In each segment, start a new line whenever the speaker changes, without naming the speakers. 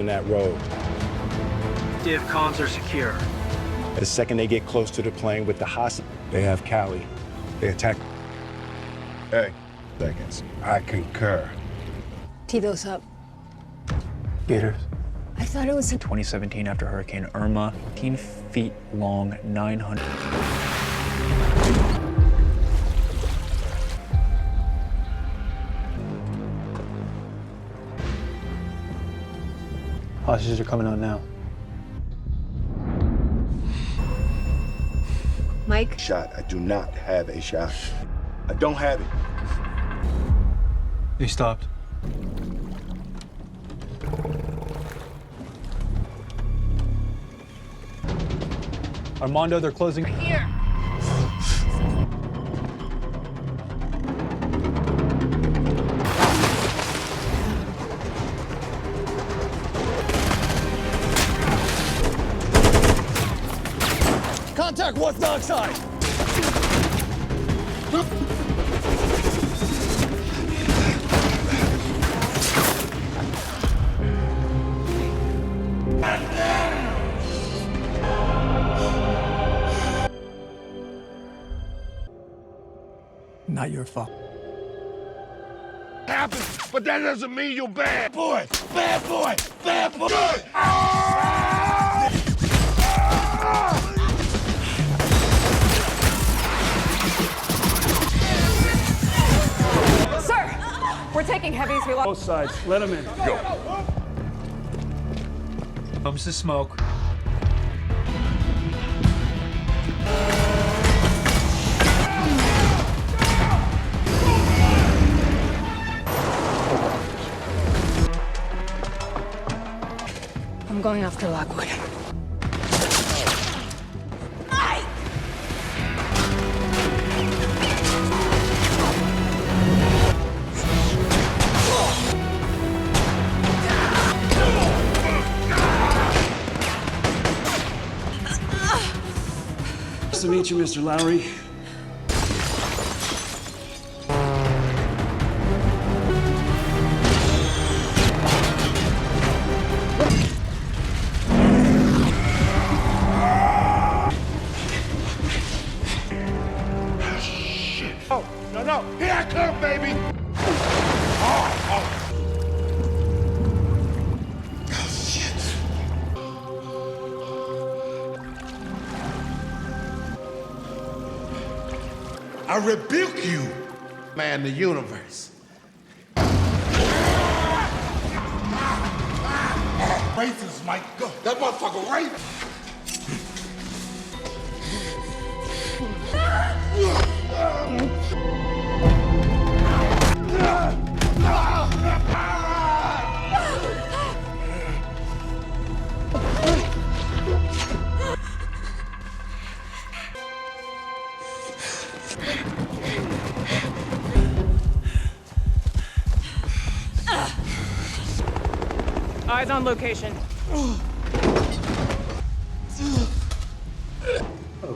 in that road.
Div comms are secure.
The second they get close to the plane with the hostage, they have Cali. They attack.
Hey, seconds. I concur.
Tee those up.
Gators.
I thought it was in
2017 after Hurricane Irma, 15 feet long, 900.
Hostages are coming out now.
Mike.
Shot. I do not have a shot. I don't have it.
They stopped. Armando, they're closing.
Here.
Contact, what's the outside?
Not your fault.
Happens, but that doesn't mean you're bad boy. Bad boy. Bad boy. Ah!
Sir, we're taking heavies. We
Both
lost.
sides, let them in.
Go.
Comes the smoke.
I'm going after Lockwood.
Nice to meet you, Mr. Lowrey.
Oh, no. Here I come, baby. Oh, shit. I rebuke you, man, the universe. Racist, Mike. Go. That motherfucker right.
Eyes on location.
Oh,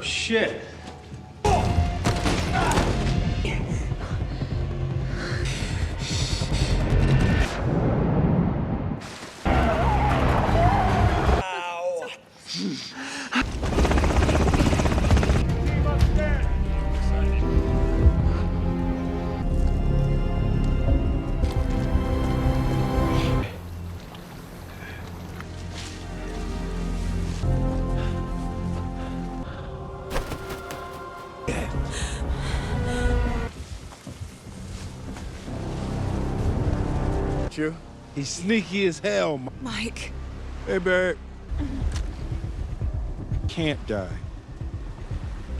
shit.
You. He's sneaky as hell.
Mike.
Hey, babe. Can't die.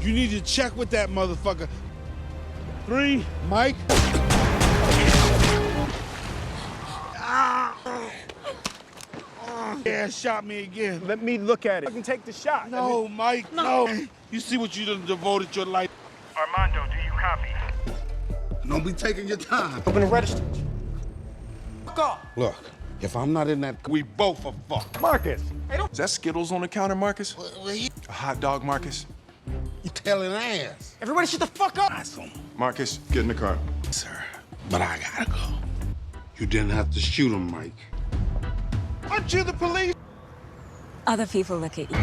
You need to check with that motherfucker. 3, Mike. Yeah, shot me again.
Let me look at it. I can take the shot.
No, Mike, no. You see what you done devoted your life.
Armando, do you copy?
Don't be taking your time.
Open the register. Fuck off.
Look, if I'm not in that, we both are fucked.
Marcus.
Is that Skittles on the counter, Marcus? A hot dog, Marcus?
You telling ass.
Everybody shut the fuck up.
Awesome.
Marcus, get in the car.
Sir, but I gotta go. You didn't have to shoot him, Mike. Aren't you the police?
Other people look at you.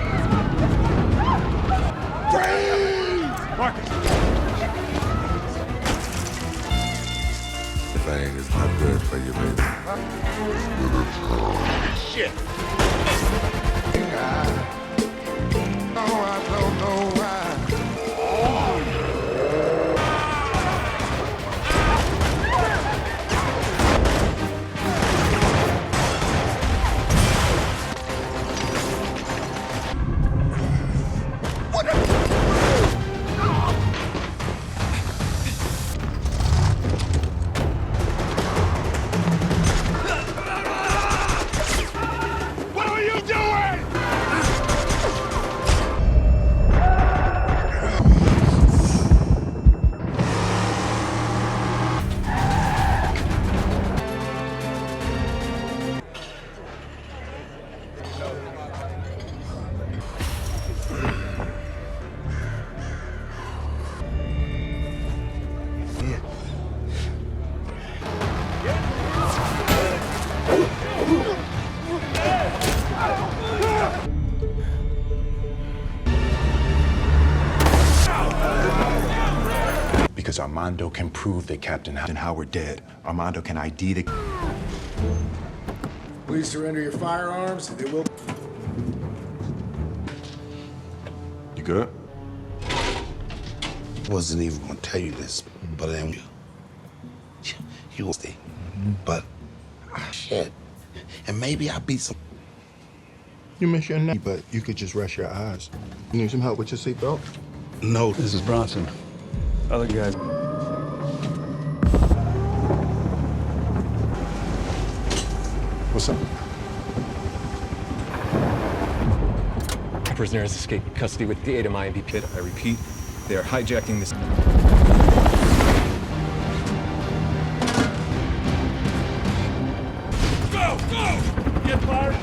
Marcus!
The thing is not good for you, baby.
Shit.
Oh, I don't know why.
What are you doing?
Because Armando can prove that Captain Howard dead. Armando can ID the...
Please surrender your firearms. It will...
You good?
Wasn't even gonna tell you this, but then you will stay. But shit, and maybe I'll be some.
You miss your name, but you could just rest your eyes. You need some help with your seatbelt?
No,
This is Bronson. Other guys.
What's up?
Prisoner has escaped custody with the aid of my MVP. I repeat, they are hijacking this.
Go! Go! Get fired!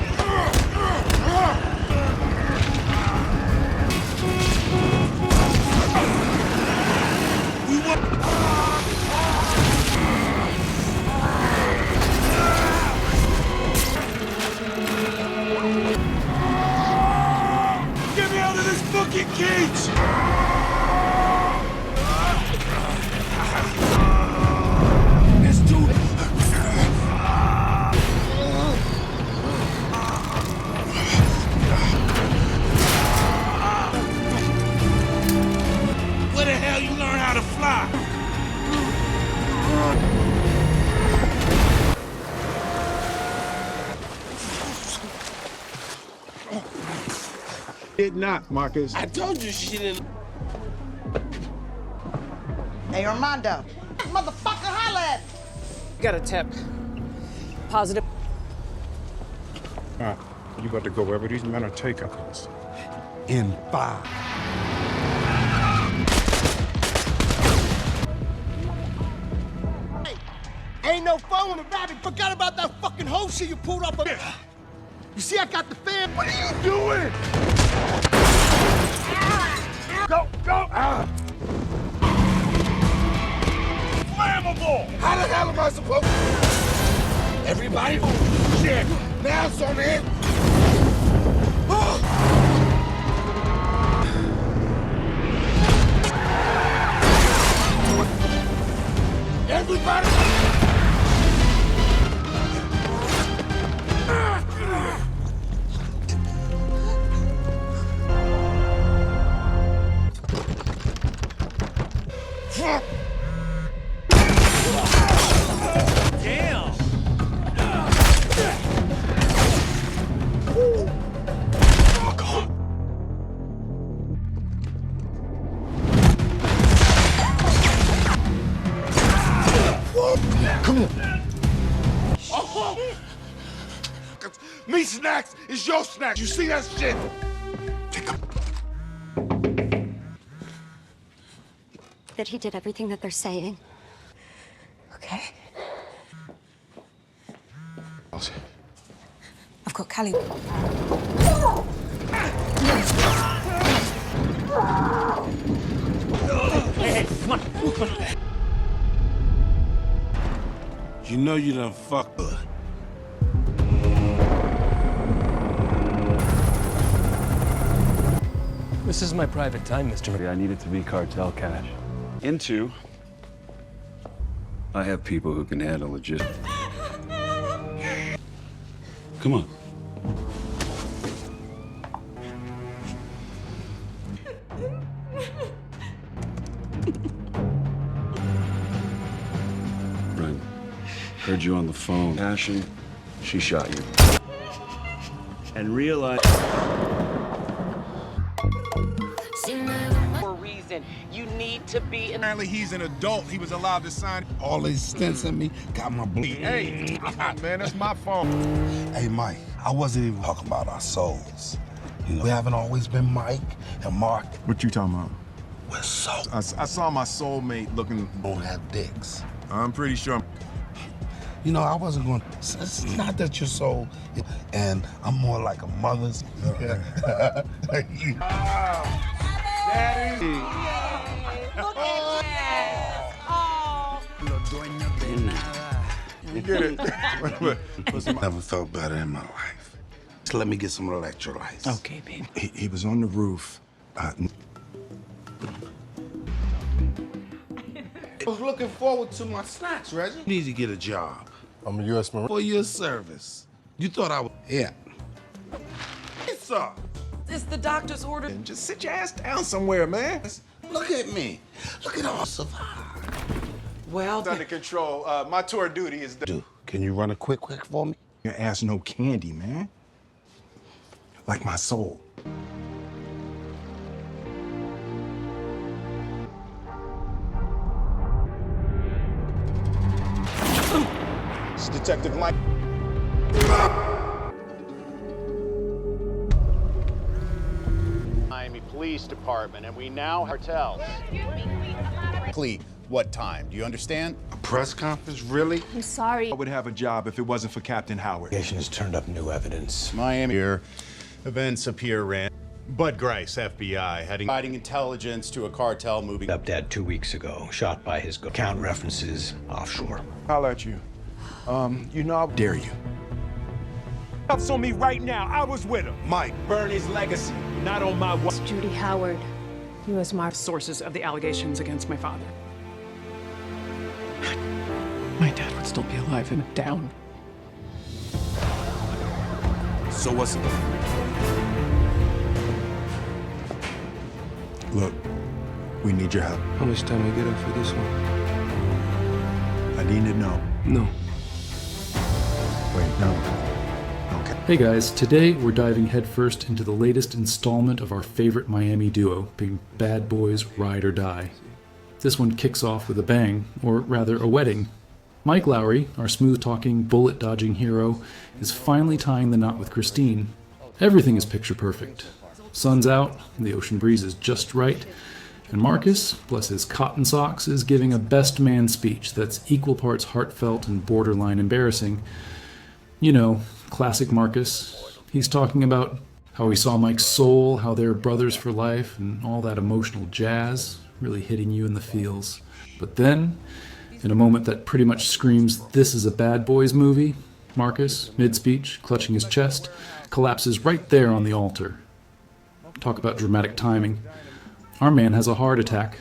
Get me out of this fucking cage! It's too... Where the hell you learn how to fly?
Did not, Marcus.
I told you she didn't...
Hey, Armando. Motherfucker, holla at me.
Got a tip. Positive.
All right, you got to go wherever these men are taking us.
In 5.
Ain't no fun when a rabbit forgot about that fucking hoe shit you pulled up. You see, I got the fan.
What are you doing? Go! Go! Flammable!
How the hell am I supposed to...
Everybody move! Shit!
Now it's on it!
Everybody!
Damn!
Come on.
Oh! Me snacks is your snacks. You see that shit?
That he did everything that they're saying. Okay. I've got Callie.
Hey, come on.
You know you done fucked her.
This is my private time, Mr.
I need it to be cartel cash. Into, I have people who can handle legit. Come on. Right. Heard you on the phone. Passion, she shot you. And realize.
For a reason, you need to be in.
Apparently he's an adult. He was allowed to sign.
All these stents in me got my bleed.
Hey, man, that's my phone.
Hey, Mike, I wasn't even talking about our souls. You know, we haven't always been Mike and Mark.
What you talking about?
We're so.
I saw my soulmate looking.
Don't have dicks.
I'm pretty sure.
You know, I wasn't going. It's not that you're so. And I'm more like a mother's.
Daddy.
Look at that. Oh.
You get it?
Never felt better in my life. Just let me get some electrolytes.
Okay, babe.
He was on the roof.
I was looking forward to my snacks, Reggie. You need to get a job.
I'm a U.S. Marine.
For your service. You thought I was. Yeah. Yes, sir.
It's the doctor's order.
Just sit your ass down somewhere, man.
Look at me. Look at all survive.
Well,
It's under control. My tour of duty is.
Dude, can you run a quick for me?
Your ass no candy, man. Like my soul.
It's Detective Mike.
Miami Police Department, and we now hotels. Plea, what time? Do you understand?
A press conference, really?
I'm sorry.
I would have a job if it wasn't for Captain Howard.
Vindication has turned up new evidence.
Miami here. Events appear ran. Bud Grice, FBI, providing intelligence to a cartel moving.
Up dead 2 weeks ago, shot by his account references offshore.
Holler at you. You know, I dare you. Cuffs on me right now. I was with him.
Mike.
Burn his legacy, not on my watch.
Judy Howard, U.S. Marshal.
Sources of the allegations against my father.
My dad would still be alive and down.
So what's the... Look, we need your help.
How much time I get up for this one?
I need to know.
No.
Wait, no. Okay.
Hey guys, today we're diving headfirst into the latest installment of our favorite Miami duo, being Bad Boys Ride or Die. This one kicks off with a bang, or rather a wedding. Mike Lowrey, our smooth-talking, bullet-dodging hero, is finally tying the knot with Christine. Everything is picture perfect. Sun's out, the ocean breeze is just right, and Marcus, bless his cotton socks, is giving a best man speech that's equal parts heartfelt and borderline embarrassing. You know, classic Marcus. He's talking about how he saw Mike's soul, how they're brothers for life, and all that emotional jazz, really hitting you in the feels. But then, in a moment that pretty much screams, "This is a Bad Boys movie," Marcus, mid-speech, clutching his chest, collapses right there on the altar. Talk about dramatic timing. Our man has a heart attack.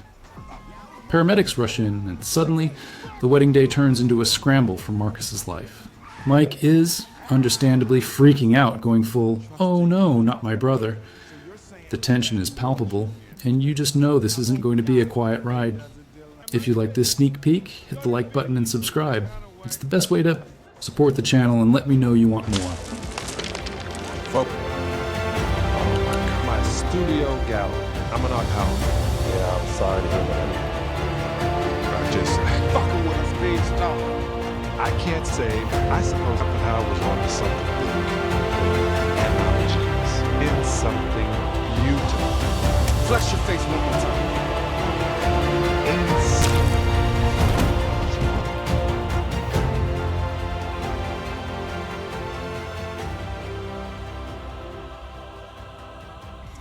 Paramedics rush in, and suddenly, the wedding day turns into a scramble for Marcus's life. Mike is, understandably, freaking out, going full, "Oh no, not my brother." The tension is palpable, and you just know this isn't going to be a quiet ride. If you like this sneak peek, hit the like button and subscribe. It's the best way to support the channel and let me know you want more.
My studio gallery. I'm an art house. Yeah, I'm sorry to hear that.
I just fucking with a speed stop.
I can't say. I suppose Captain Howard was onto something good. Analogies in something beautiful.
Flex your face one more time.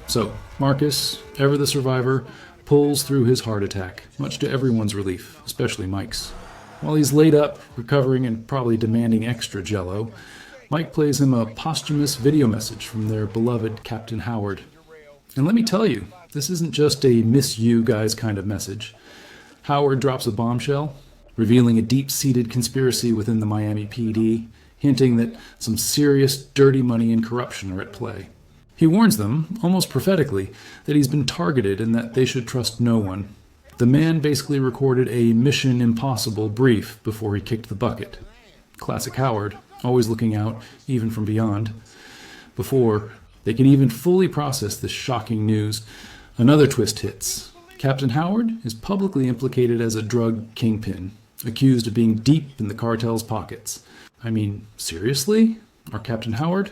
So, Marcus, ever the survivor, pulls through his heart attack, much to everyone's relief, especially Mike's. While he's laid up, recovering and probably demanding extra jello, Mike plays him a posthumous video message from their beloved Captain Howard. And let me tell you, This isn't just a miss you guys kind of message. Howard drops a bombshell, revealing a deep-seated conspiracy within the Miami PD, hinting that some serious dirty money and corruption are at play. He warns them, almost prophetically, that he's been targeted and that they should trust no one. The man basically recorded a Mission Impossible brief before he kicked the bucket. Classic Howard, always looking out, even from beyond. Before they can even fully process this shocking news, another twist hits. Captain Howard is publicly implicated as a drug kingpin, accused of being deep in the cartel's pockets. I mean, seriously? Our Captain Howard?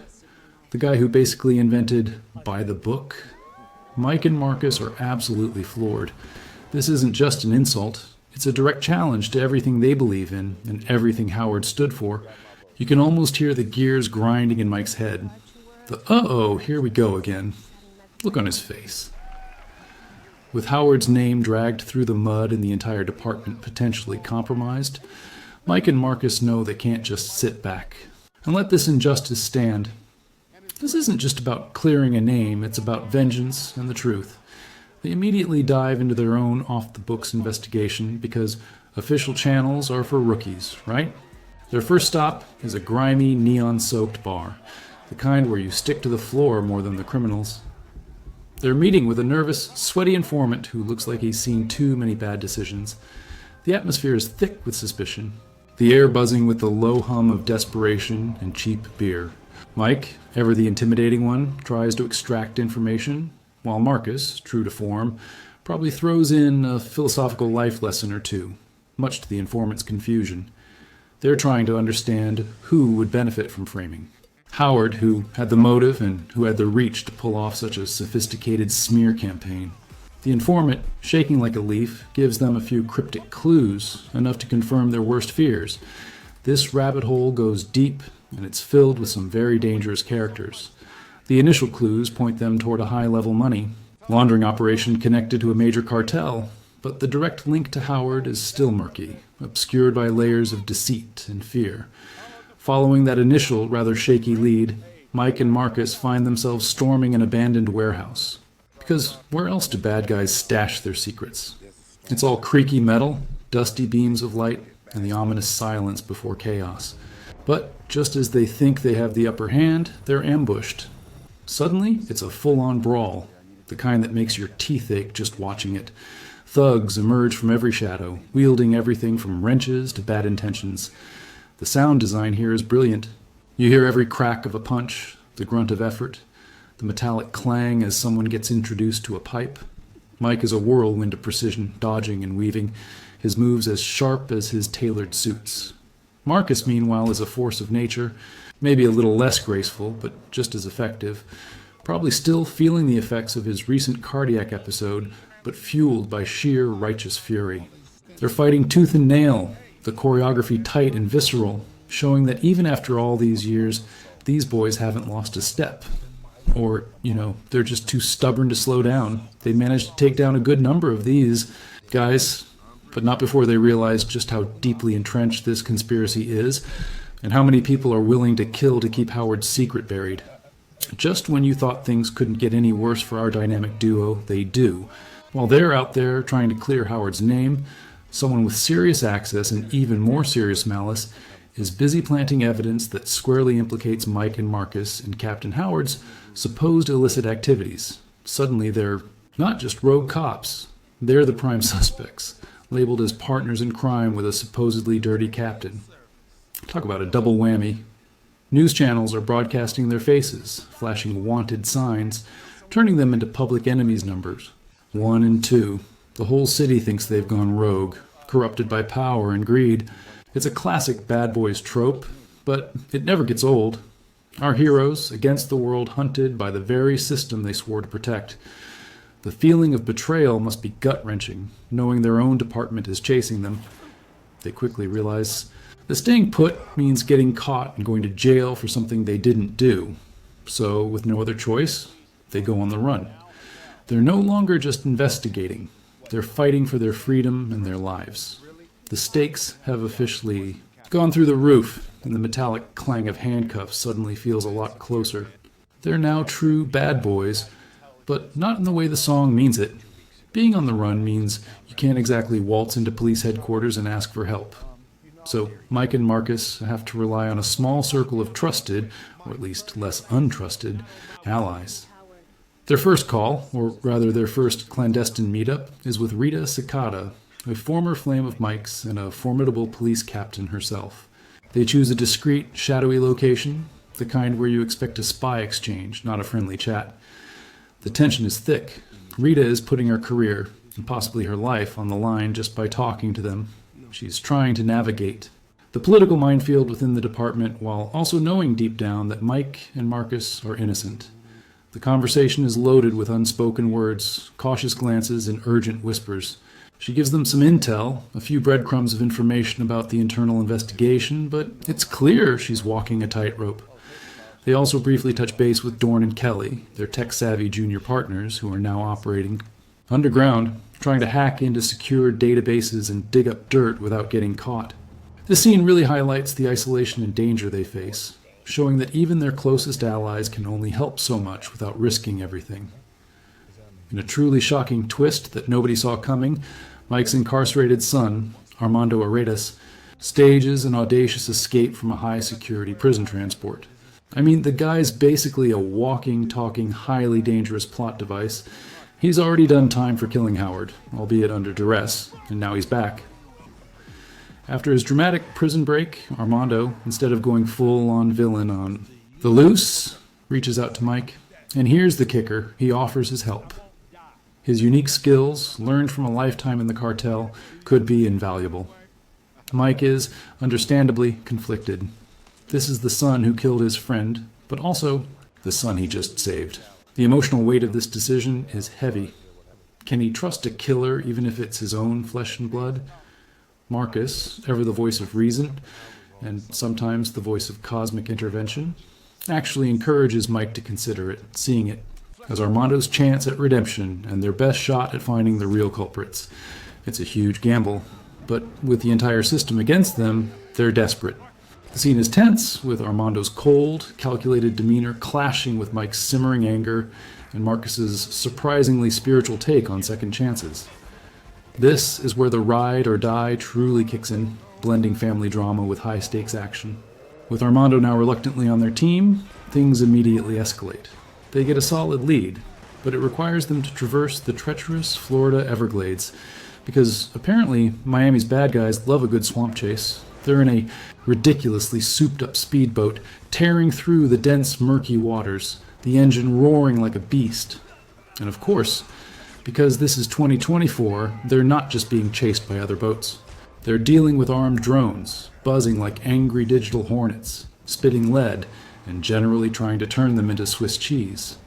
The guy who basically invented by the book? Mike and Marcus are absolutely floored. This isn't just an insult. It's a direct challenge to everything they believe in and everything Howard stood for. You can almost hear the gears grinding in Mike's head. The uh-oh, here we go again. Look on his face. With Howard's name dragged through the mud and the entire department potentially compromised, Mike and Marcus know they can't just sit back and let this injustice stand. This isn't just about clearing a name, it's about vengeance and the truth. They immediately dive into their own off-the-books investigation because official channels are for rookies, right? Their first stop is a grimy, neon-soaked bar, the kind where you stick to the floor more than the criminals. They're meeting with a nervous, sweaty informant who looks like he's seen too many bad decisions. The atmosphere is thick with suspicion, the air buzzing with the low hum of desperation and cheap beer. Mike, ever the intimidating one, tries to extract information, while Marcus, true to form, probably throws in a philosophical life lesson or two, much to the informant's confusion. They're trying to understand who would benefit from framing. Howard, who had the motive and who had the reach to pull off such a sophisticated smear campaign. The informant, shaking like a leaf, gives them a few cryptic clues, enough to confirm their worst fears. This rabbit hole goes deep, and it's filled with some very dangerous characters. The initial clues point them toward a high-level money laundering operation connected to a major cartel, but the direct link to Howard is still murky, obscured by layers of deceit and fear. Following that initial, rather shaky lead, Mike and Marcus find themselves storming an abandoned warehouse. Because where else do bad guys stash their secrets? It's all creaky metal, dusty beams of light, and the ominous silence before chaos. But just as they think they have the upper hand, they're ambushed. Suddenly, it's a full-on brawl, the kind that makes your teeth ache just watching it. Thugs emerge from every shadow, wielding everything from wrenches to bad intentions. The sound design here is brilliant. You hear every crack of a punch, the grunt of effort, the metallic clang as someone gets introduced to a pipe. Mike is a whirlwind of precision, dodging and weaving, his moves as sharp as his tailored suits. Marcus, meanwhile, is a force of nature, maybe a little less graceful, but just as effective, probably still feeling the effects of his recent cardiac episode, but fueled by sheer righteous fury. They're fighting tooth and nail, the choreography tight and visceral, showing that even after all these years, these boys haven't lost a step. Or, they're just too stubborn to slow down. They managed to take down a good number of these guys, but not before they realize just how deeply entrenched this conspiracy is, and how many people are willing to kill to keep Howard's secret buried. Just when you thought things couldn't get any worse for our dynamic duo, they do. While they're out there trying to clear Howard's name, someone with serious access and even more serious malice is busy planting evidence that squarely implicates Mike and Marcus in Captain Howard's supposed illicit activities. Suddenly they're not just rogue cops, they're the prime suspects, labeled as partners in crime with a supposedly dirty captain. Talk about a double whammy. News channels are broadcasting their faces, flashing wanted signs, turning them into public enemies numbers. 1 and 2. The whole city thinks they've gone rogue, corrupted by power and greed. It's a classic bad boys trope, but it never gets old. Our heroes, against the world, hunted by the very system they swore to protect. The feeling of betrayal must be gut-wrenching, knowing their own department is chasing them. They quickly realize that staying put means getting caught and going to jail for something they didn't do. So, with no other choice, they go on the run. They're no longer just investigating. They're fighting for their freedom and their lives. The stakes have officially gone through the roof, and the metallic clang of handcuffs suddenly feels a lot closer. They're now true bad boys, but not in the way the song means it. Being on the run means you can't exactly waltz into police headquarters and ask for help. So Mike and Marcus have to rely on a small circle of trusted, or at least less untrusted, allies. Their first call, or rather their first clandestine meetup, is with Rita Cicada, a former flame of Mike's and a formidable police captain herself. They choose a discreet, shadowy location, the kind where you expect a spy exchange, not a friendly chat. The tension is thick. Rita is putting her career, and possibly her life, on the line just by talking to them. She's trying to navigate the political minefield within the department while also knowing deep down that Mike and Marcus are innocent. The conversation is loaded with unspoken words, cautious glances, and urgent whispers. She gives them some intel, a few breadcrumbs of information about the internal investigation, but it's clear she's walking a tightrope. They also briefly touch base with Dorn and Kelly, their tech-savvy junior partners who are now operating underground, trying to hack into secure databases and dig up dirt without getting caught. This scene really highlights the isolation and danger they face, showing that even their closest allies can only help so much without risking everything. In a truly shocking twist that nobody saw coming, Mike's incarcerated son, Armando Aretas, stages an audacious escape from a high-security prison transport. I mean, the guy's basically a walking, talking, highly dangerous plot device. He's already done time for killing Howard, albeit under duress, and now he's back. After his dramatic prison break, Armando, instead of going full-on villain on the loose, reaches out to Mike. And here's the kicker, he offers his help. His unique skills, learned from a lifetime in the cartel, could be invaluable. Mike is, understandably, conflicted. This is the son who killed his friend, but also the son he just saved. The emotional weight of this decision is heavy. Can he trust a killer even if it's his own flesh and blood? Marcus, ever the voice of reason, and sometimes the voice of cosmic intervention, actually encourages Mike to consider it, seeing it as Armando's chance at redemption and their best shot at finding the real culprits. It's a huge gamble, but with the entire system against them, they're desperate. The scene is tense, with Armando's cold, calculated demeanor clashing with Mike's simmering anger and Marcus's surprisingly spiritual take on second chances. This is where the ride or die truly kicks in, blending family drama with high-stakes action. With Armando now reluctantly on their team, things immediately escalate. They get a solid lead, but it requires them to traverse the treacherous Florida Everglades, because apparently Miami's bad guys love a good swamp chase. They're in a ridiculously souped-up speedboat, tearing through the dense, murky waters, the engine roaring like a beast. And of course, because this is 2024, they're not just being chased by other boats. They're dealing with armed drones, buzzing like angry digital hornets, spitting lead, and generally trying to turn them into Swiss cheese.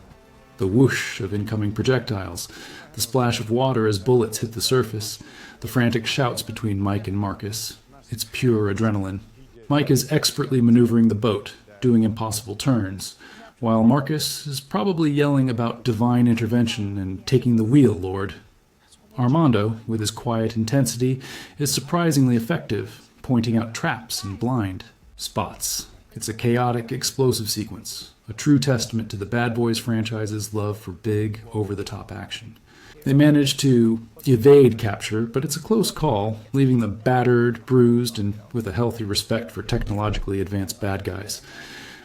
The whoosh of incoming projectiles, the splash of water as bullets hit the surface, the frantic shouts between Mike and Marcus. It's pure adrenaline. Mike is expertly maneuvering the boat, doing impossible turns, while Marcus is probably yelling about divine intervention and taking the wheel, Lord. Armando, with his quiet intensity, is surprisingly effective, pointing out traps and blind spots. It's a chaotic, explosive sequence, a true testament to the Bad Boys franchise's love for big, over-the-top action. They manage to evade capture, but it's a close call, leaving them battered, bruised, and with a healthy respect for technologically advanced bad guys.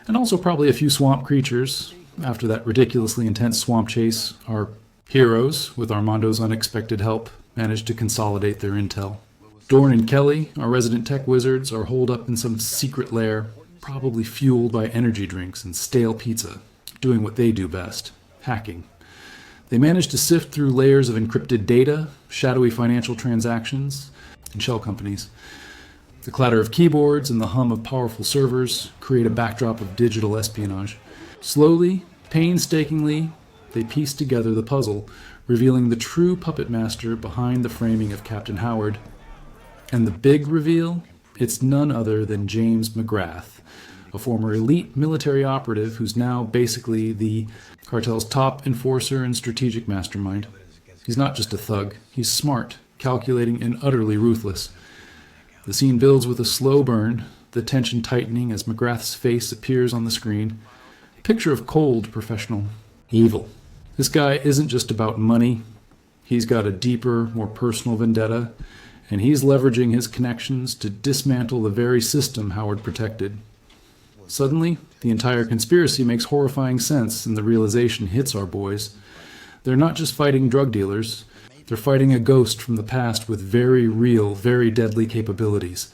And also probably a few swamp creatures. After that ridiculously intense swamp chase, our heroes, with Armando's unexpected help, manage to consolidate their intel. Dorn and Kelly, our resident tech wizards, are holed up in some secret lair, probably fueled by energy drinks and stale pizza, doing what they do best, hacking. They manage to sift through layers of encrypted data, shadowy financial transactions, and shell companies. The clatter of keyboards and the hum of powerful servers create a backdrop of digital espionage. Slowly, painstakingly, they piece together the puzzle, revealing the true puppet master behind the framing of Captain Howard. And the big reveal? It's none other than James McGrath, a former elite military operative who's now basically the cartel's top enforcer and strategic mastermind. He's not just a thug, he's smart, calculating, and utterly ruthless. The scene builds with a slow burn, the tension tightening as McGrath's face appears on the screen. A picture of cold professional evil. This guy isn't just about money. He's got a deeper, more personal vendetta, and he's leveraging his connections to dismantle the very system Howard protected. Suddenly, the entire conspiracy makes horrifying sense, and the realization hits our boys. They're not just fighting drug dealers, they're fighting a ghost from the past with very real, very deadly capabilities.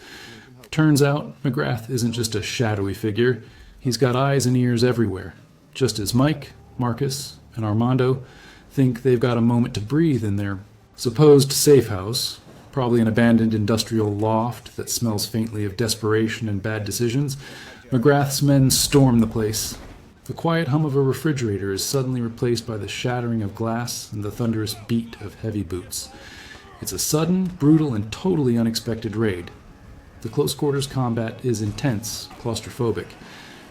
Turns out, McGrath isn't just a shadowy figure, he's got eyes and ears everywhere, just as Mike, Marcus, and Armando think they've got a moment to breathe in their supposed safe house, probably an abandoned industrial loft that smells faintly of desperation and bad decisions. McGrath's men storm the place. The quiet hum of a refrigerator is suddenly replaced by the shattering of glass and the thunderous beat of heavy boots. It's a sudden, brutal, and totally unexpected raid. The close quarters combat is intense, claustrophobic,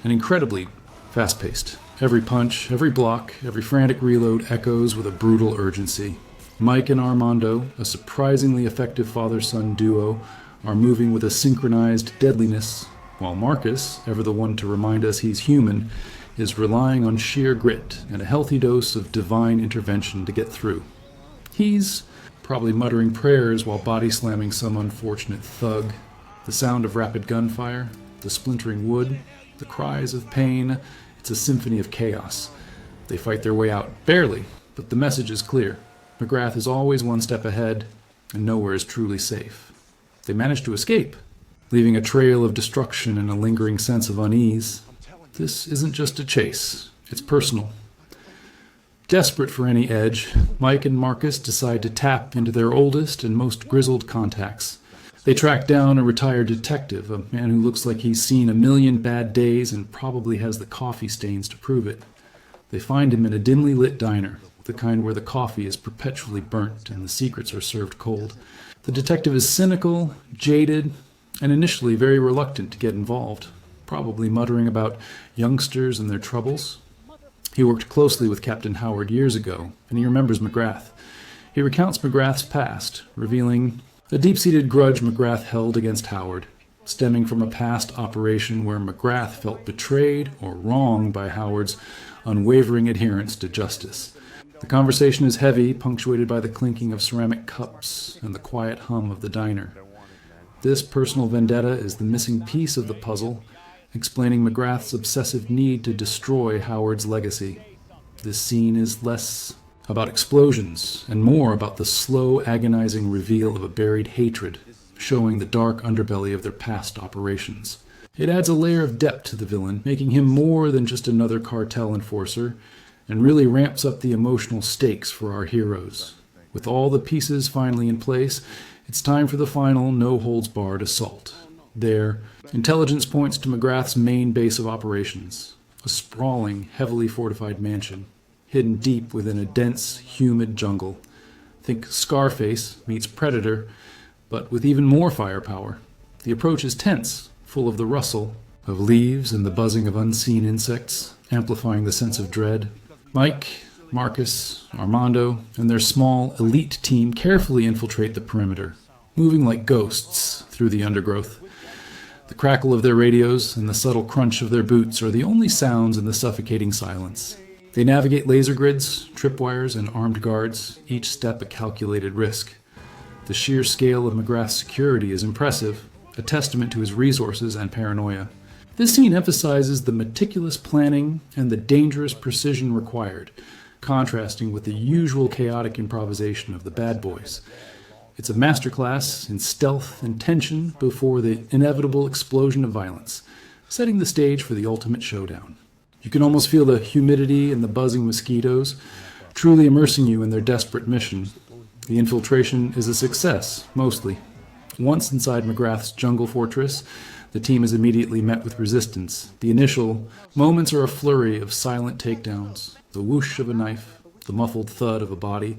and incredibly fast-paced. Every punch, every block, every frantic reload echoes with a brutal urgency. Mike and Armando, a surprisingly effective father-son duo, are moving with a synchronized deadliness, while Marcus, ever the one to remind us he's human, is relying on sheer grit and a healthy dose of divine intervention to get through. He's probably muttering prayers while body-slamming some unfortunate thug. The sound of rapid gunfire, the splintering wood, the cries of pain, it's a symphony of chaos. They fight their way out, barely, but the message is clear. McGrath is always one step ahead, and nowhere is truly safe. They manage to escape, leaving a trail of destruction and a lingering sense of unease. This isn't just a chase, it's personal. Desperate for any edge, Mike and Marcus decide to tap into their oldest and most grizzled contacts. They track down a retired detective, a man who looks like he's seen a million bad days and probably has the coffee stains to prove it. They find him in a dimly lit diner, the kind where the coffee is perpetually burnt and the secrets are served cold. The detective is cynical, jaded, and initially very reluctant to get involved, probably muttering about youngsters and their troubles. He worked closely with Captain Howard years ago, and he remembers McGrath. He recounts McGrath's past, revealing a deep-seated grudge McGrath held against Howard, stemming from a past operation where McGrath felt betrayed or wronged by Howard's unwavering adherence to justice. The conversation is heavy, punctuated by the clinking of ceramic cups and the quiet hum of the diner. This personal vendetta is the missing piece of the puzzle, explaining McGrath's obsessive need to destroy Howard's legacy. This scene is less about explosions and more about the slow, agonizing reveal of a buried hatred, showing the dark underbelly of their past operations. It adds a layer of depth to the villain, making him more than just another cartel enforcer, and really ramps up the emotional stakes for our heroes. With all the pieces finally in place, it's time for the final no-holds-barred assault. There, intelligence points to McGrath's main base of operations, a sprawling, heavily fortified mansion, hidden deep within a dense, humid jungle. Think Scarface meets Predator, but with even more firepower. The approach is tense, full of the rustle of leaves and the buzzing of unseen insects, amplifying the sense of dread. Mike, Marcus, Armando, and their small, elite team carefully infiltrate the perimeter, moving like ghosts through the undergrowth. The crackle of their radios and the subtle crunch of their boots are the only sounds in the suffocating silence. They navigate laser grids, tripwires, and armed guards, each step a calculated risk. The sheer scale of McGrath's security is impressive, a testament to his resources and paranoia. This scene emphasizes the meticulous planning and the dangerous precision required, contrasting with the usual chaotic improvisation of the bad boys. It's a masterclass in stealth and tension before the inevitable explosion of violence, setting the stage for the ultimate showdown. You can almost feel the humidity and the buzzing mosquitoes, truly immersing you in their desperate mission. The infiltration is a success, mostly. Once inside McGrath's jungle fortress, the team is immediately met with resistance. The initial moments are a flurry of silent takedowns, the whoosh of a knife, the muffled thud of a body,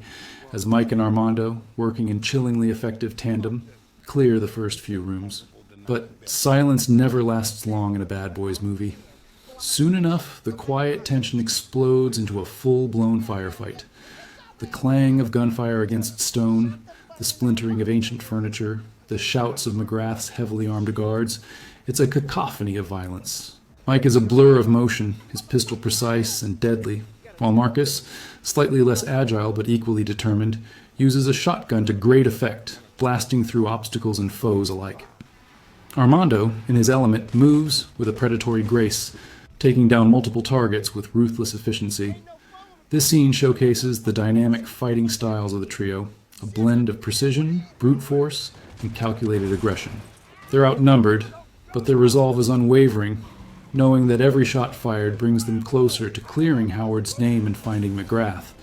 as Mike and Armando, working in chillingly effective tandem, clear the first few rooms. But silence never lasts long in a Bad Boys movie. Soon enough, the quiet tension explodes into a full-blown firefight. The clang of gunfire against stone, the splintering of ancient furniture, the shouts of McGrath's heavily armed guards. It's a cacophony of violence. Mike is a blur of motion, his pistol precise and deadly, while Marcus, slightly less agile but equally determined, uses a shotgun to great effect, blasting through obstacles and foes alike. Armando, in his element, moves with a predatory grace, taking down multiple targets with ruthless efficiency. This scene showcases the dynamic fighting styles of the trio, a blend of precision, brute force, and calculated aggression. They're outnumbered, but their resolve is unwavering, knowing that every shot fired brings them closer to clearing Howard's name and finding McGrath.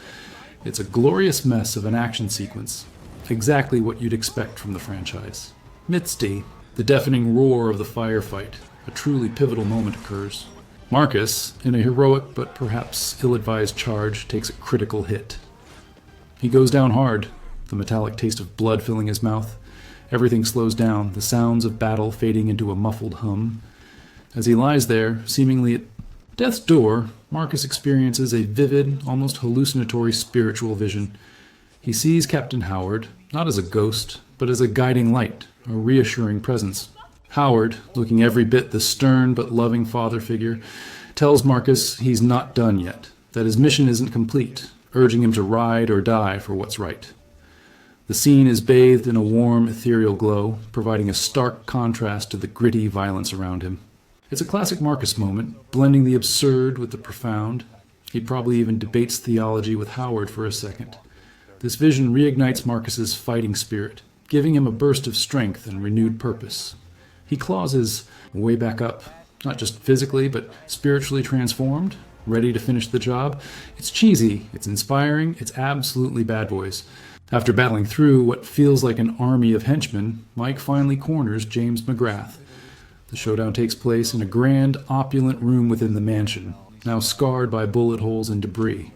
It's a glorious mess of an action sequence, exactly what you'd expect from the franchise. Midst the deafening roar of the firefight, a truly pivotal moment occurs. Marcus, in a heroic but perhaps ill-advised charge, takes a critical hit. He goes down hard, the metallic taste of blood filling his mouth. Everything slows down, the sounds of battle fading into a muffled hum. As he lies there, seemingly at death's door, Marcus experiences a vivid, almost hallucinatory spiritual vision. He sees Captain Howard, not as a ghost, but as a guiding light, a reassuring presence. Howard, looking every bit the stern but loving father figure, tells Marcus he's not done yet, that his mission isn't complete, urging him to ride or die for what's right. The scene is bathed in a warm, ethereal glow, providing a stark contrast to the gritty violence around him. It's a classic Marcus moment, blending the absurd with the profound. He probably even debates theology with Howard for a second. This vision reignites Marcus's fighting spirit, giving him a burst of strength and renewed purpose. He claws his way back up, not just physically, but spiritually transformed, ready to finish the job. It's cheesy, it's inspiring, it's absolutely Bad Boys. After battling through what feels like an army of henchmen, Mike finally corners James McGrath. The showdown takes place in a grand, opulent room within the mansion, now scarred by bullet holes and debris.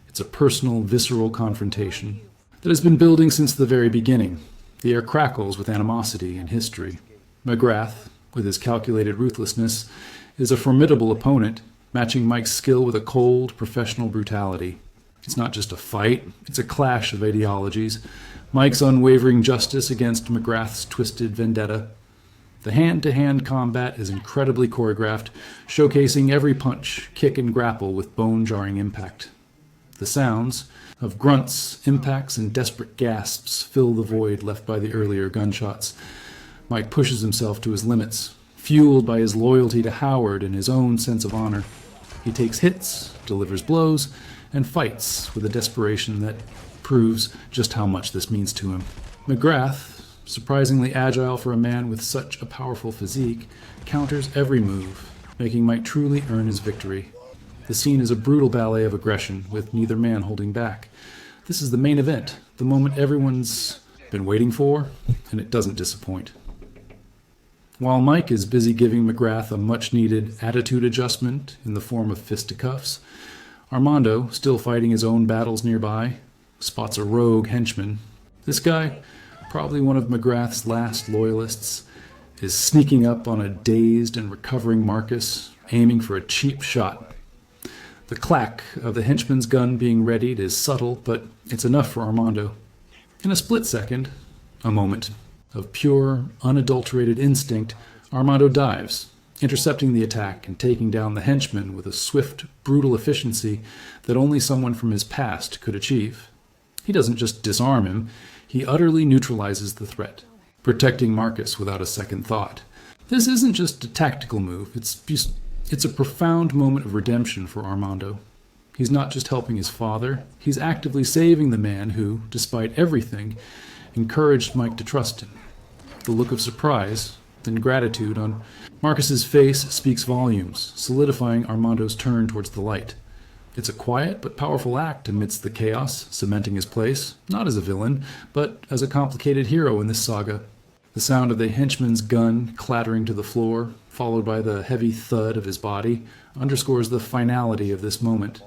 It's a personal, visceral confrontation that has been building since the very beginning. The air crackles with animosity and history. McGrath, with his calculated ruthlessness, is a formidable opponent, matching Mike's skill with a cold, professional brutality. It's not just a fight, it's a clash of ideologies. Mike's unwavering justice against McGrath's twisted vendetta. The hand-to-hand combat is incredibly choreographed, showcasing every punch, kick, and grapple with bone-jarring impact. The sounds of grunts, impacts, and desperate gasps fill the void left by the earlier gunshots. Mike pushes himself to his limits, fueled by his loyalty to Howard and his own sense of honor. He takes hits, delivers blows, and fights with a desperation that proves just how much this means to him. McGrath, surprisingly agile for a man with such a powerful physique, counters every move, making Mike truly earn his victory. The scene is a brutal ballet of aggression, with neither man holding back. This is the main event, the moment everyone's been waiting for, and it doesn't disappoint. While Mike is busy giving McGrath a much-needed attitude adjustment in the form of fisticuffs, Armando, still fighting his own battles nearby, spots a rogue henchman. This guy, probably one of McGrath's last loyalists, is sneaking up on a dazed and recovering Marcus, aiming for a cheap shot. The clack of the henchman's gun being readied is subtle, but it's enough for Armando. In a split second, a moment of pure, unadulterated instinct, Armando dives, intercepting the attack and taking down the henchman with a swift, brutal efficiency that only someone from his past could achieve. He doesn't just disarm him, he utterly neutralizes the threat, protecting Marcus without a second thought. This isn't just a tactical move, it's a profound moment of redemption for Armando. He's not just helping his father, he's actively saving the man who, despite everything, encouraged Mike to trust him. The look of surprise, then gratitude on Marcus's face speaks volumes, solidifying Armando's turn towards the light. It's a quiet but powerful act amidst the chaos, cementing his place, not as a villain, but as a complicated hero in this saga. The sound of the henchman's gun clattering to the floor, followed by the heavy thud of his body, underscores the finality of this moment.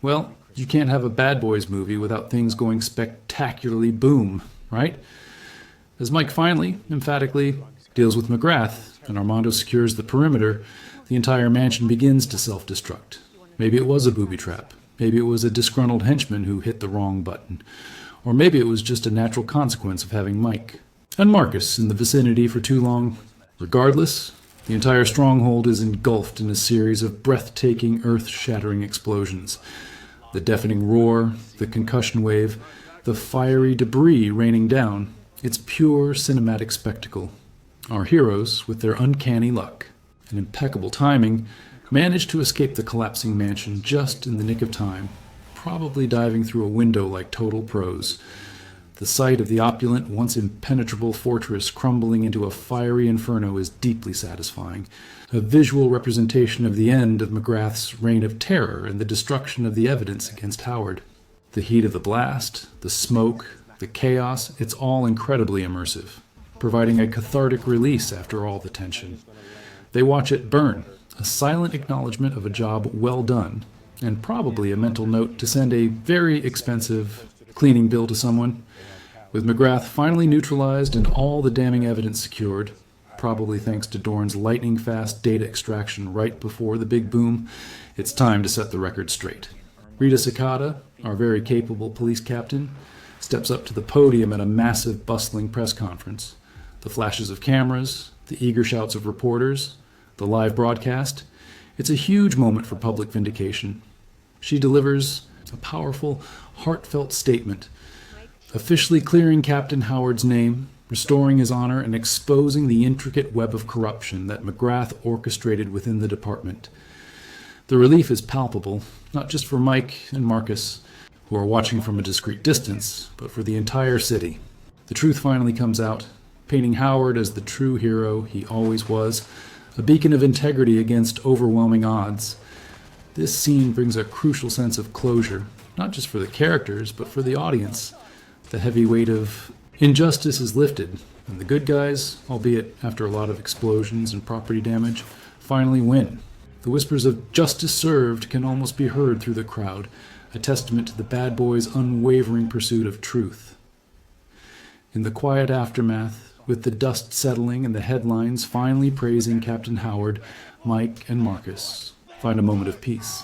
Well, you can't have a Bad Boys movie without things going spectacularly boom, right? As Mike finally, emphatically, deals with McGrath, and Armando secures the perimeter, the entire mansion begins to self-destruct. Maybe it was a booby trap. Maybe it was a disgruntled henchman who hit the wrong button. Or maybe it was just a natural consequence of having Mike and Marcus in the vicinity for too long. Regardless, the entire stronghold is engulfed in a series of breathtaking, earth-shattering explosions. The deafening roar, the concussion wave, the fiery debris raining down. It's pure cinematic spectacle. Our heroes, with their uncanny luck and impeccable timing, manage to escape the collapsing mansion just in the nick of time, probably diving through a window like total pros. The sight of the opulent, once impenetrable fortress crumbling into a fiery inferno is deeply satisfying, a visual representation of the end of McGrath's reign of terror and the destruction of the evidence against Howard. The heat of the blast, the smoke, the chaos, it's all incredibly immersive, providing a cathartic release after all the tension. They watch it burn, a silent acknowledgement of a job well done, and probably a mental note to send a very expensive cleaning bill to someone. With McGrath finally neutralized and all the damning evidence secured, probably thanks to Dorn's lightning-fast data extraction right before the big boom, it's time to set the record straight. Rita Cicada, our very capable police captain, steps up to the podium at a massive, bustling press conference. The flashes of cameras, the eager shouts of reporters, the live broadcast. It's a huge moment for public vindication. She delivers a powerful, heartfelt statement, officially clearing Captain Howard's name, restoring his honor, and exposing the intricate web of corruption that McGrath orchestrated within the department. The relief is palpable, not just for Mike and Marcus, who are watching from a discreet distance, but for the entire city. The truth finally comes out, painting Howard as the true hero he always was, a beacon of integrity against overwhelming odds. This scene brings a crucial sense of closure, not just for the characters, but for the audience. The heavy weight of injustice is lifted, and the good guys, albeit after a lot of explosions and property damage, finally win. The whispers of justice served can almost be heard through the crowd, a testament to the bad boys' unwavering pursuit of truth. In the quiet aftermath, with the dust settling and the headlines finally praising Captain Howard, Mike and Marcus find a moment of peace.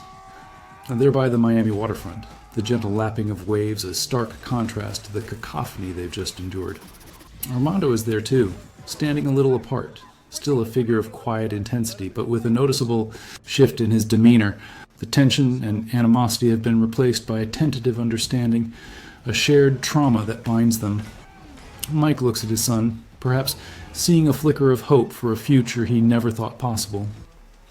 And there by the Miami waterfront, the gentle lapping of waves a stark contrast to the cacophony they've just endured. Armando is there too, standing a little apart, still a figure of quiet intensity, but with a noticeable shift in his demeanor. The tension and animosity have been replaced by a tentative understanding, a shared trauma that binds them. Mike looks at his son, perhaps seeing a flicker of hope for a future he never thought possible.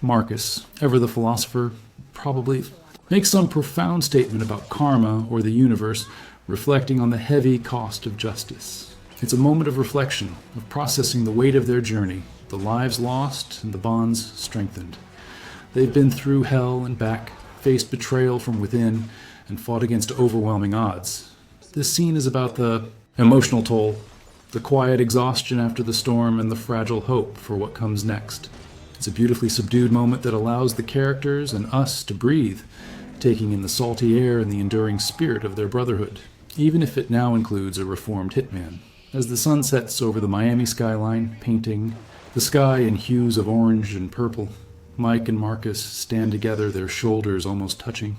Marcus, ever the philosopher, probably makes some profound statement about karma or the universe, reflecting on the heavy cost of justice. It's a moment of reflection, of processing the weight of their journey, the lives lost and the bonds strengthened. They've been through hell and back, faced betrayal from within, and fought against overwhelming odds. This scene is about the emotional toll, the quiet exhaustion after the storm, and the fragile hope for what comes next. It's a beautifully subdued moment that allows the characters and us to breathe, taking in the salty air and the enduring spirit of their brotherhood, even if it now includes a reformed hitman. As the sun sets over the Miami skyline, painting the sky in hues of orange and purple, Mike and Marcus stand together, their shoulders almost touching.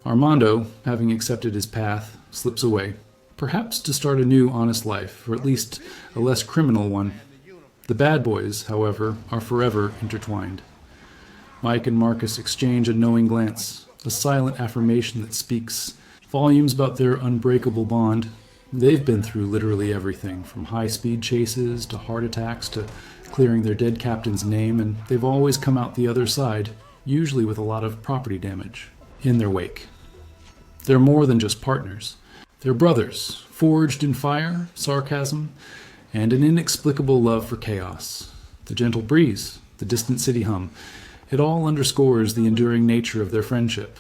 Armando, having accepted his path, slips away, perhaps to start a new honest life, or at least a less criminal one. The bad boys, however, are forever intertwined. Mike and Marcus exchange a knowing glance, a silent affirmation that speaks volumes about their unbreakable bond. They've been through literally everything, from high-speed chases to heart attacks to clearing their dead captain's name, and they've always come out the other side, usually with a lot of property damage in their wake. They're more than just partners. They're brothers, forged in fire, sarcasm, and an inexplicable love for chaos. The gentle breeze, the distant city hum, it all underscores the enduring nature of their friendship.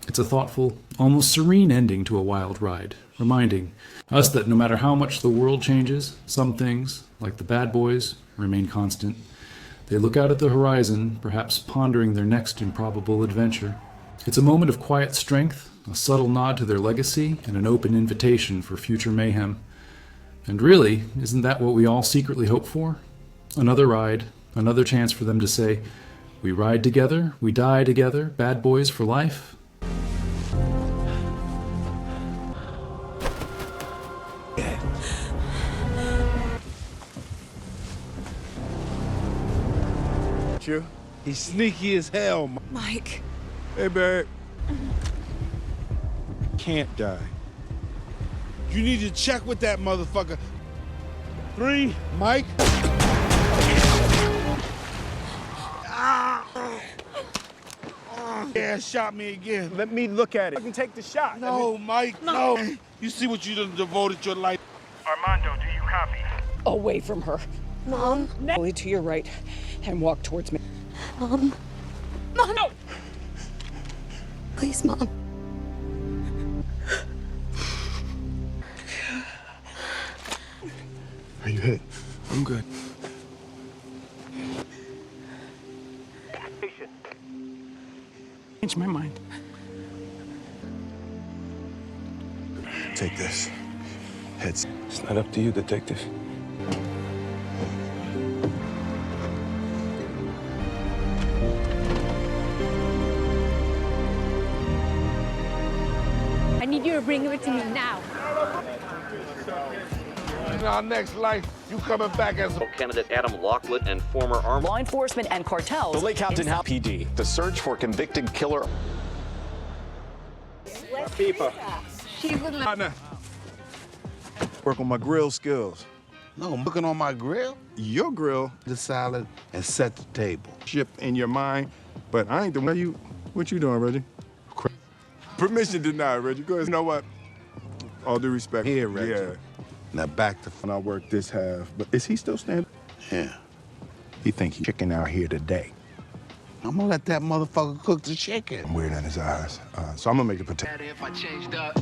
It's a thoughtful, almost serene ending to a wild ride, reminding us that no matter how much the world changes, some things, like the bad boys, remain constant. They look out at the horizon, perhaps pondering their next improbable adventure. It's a moment of quiet strength, a subtle nod to their legacy, and an open invitation for future mayhem. And really, isn't that what we all secretly hope for? Another ride, another chance for them to say, "We ride together, we die together, bad boys for life."
He's sneaky as hell.
Mike.
Hey, babe.
can't die.
You need to check with that motherfucker. 3, Mike. Yeah, shot me again.
Let me look at it. I can take the shot.
No, Mike, no. You see what you done devoted your life.
Armando, do you copy?
Away from her.
Mom?
Only to your right and walk towards me.
Mom? Mom!
No!
Please, Mom.
Are you hit? I'm good.
Change my mind.
Take this. Heads.
It's not up to you, detective.
I need you to bring it to me now.
In our next life, you coming back as a
candidate Adam Lockwood and former armed
Law enforcement and cartels.
The Lake Captain House PD, the search for convicted killer.
Keeper. Work on my grill skills.
No, I'm looking on my grill.
Your grill,
The salad and set the table.
ship in your mind, but I ain't the one. What you doing, Reggie? Permission denied, Reggie. Go ahead. You know what? All due respect.
Here, Reggie.
Yeah.
Now back to...
And I work this half, but is he still standing?
Yeah.
He think he chicken out here today.
I'm gonna let that motherfucker cook the chicken.
I'm weird in his eyes, so I'm gonna make the potato.
If I changed up.